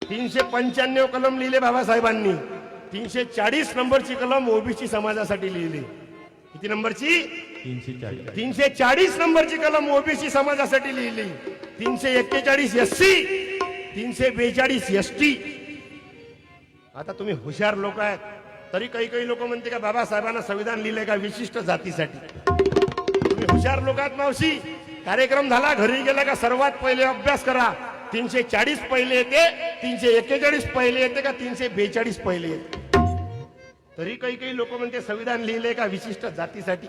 395 कलम लिहिले बाबासाहेबांनी. 340 नंबरची कलम ओबीसी समाजासाठी लिहिली. किती नंबरची? 340 नंबरची कलम ओबीसी समाजासाठी लिहिली. 341 एससी, 342 एसटी. आता तुम्ही हुशार लोक आहेत तरी काही लोक म्हणते का बाबासाहेबांना संविधान लिहिलंय का विशिष्ट जातीसाठी. तुम्ही हुशार लोक आहात मावशी. कार्यक्रम झाला घरी गेला का सर्वात पहिले अभ्यास करा. 340 पहिले येते, 341 पहिले येते का 342 पहिले येते. तरी काही लोक म्हणते संविधान लिहिलंय का विशिष्ट जातीसाठी.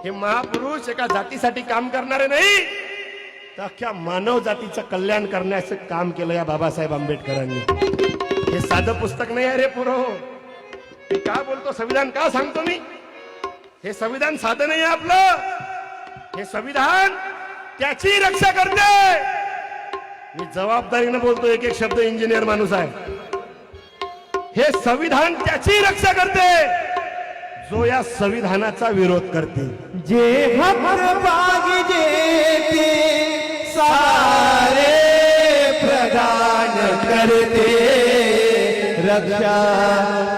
हे महापुरुष एका जातीसाठी काम करणारे नाही तर अख्ख्या मानव जातीचं कल्याण करण्याचं काम केलं या बाबासाहेब आंबेडकरांनी. हे साधं पुस्तक नाही आहे रे पुरो. मी का बोलतो संविधान का सांगतो मी. हे संविधान साधं नाही आहे आपलं. हे संविधान त्याची रक्षा करते. मी जबाबदारीने बोलतो. एक शब्द इंजिनियर माणूस आहे. हे संविधान त्याची रक्षा करते जो या संविधानाचा विरोध करते. जे हक पाहिजे ते सारे प्रदान करते. रक्षा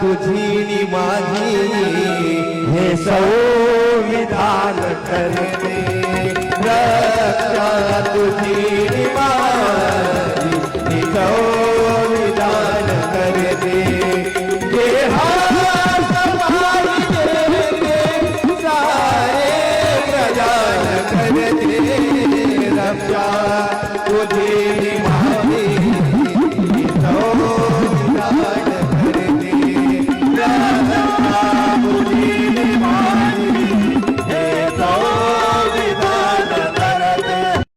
तुझी नि माझी हे संविधान करते. रक्षा तुझी नि माझी हे संविधान करते. जे हक पाहिजे ते सारे प्रदान करते. रक्षा तुझी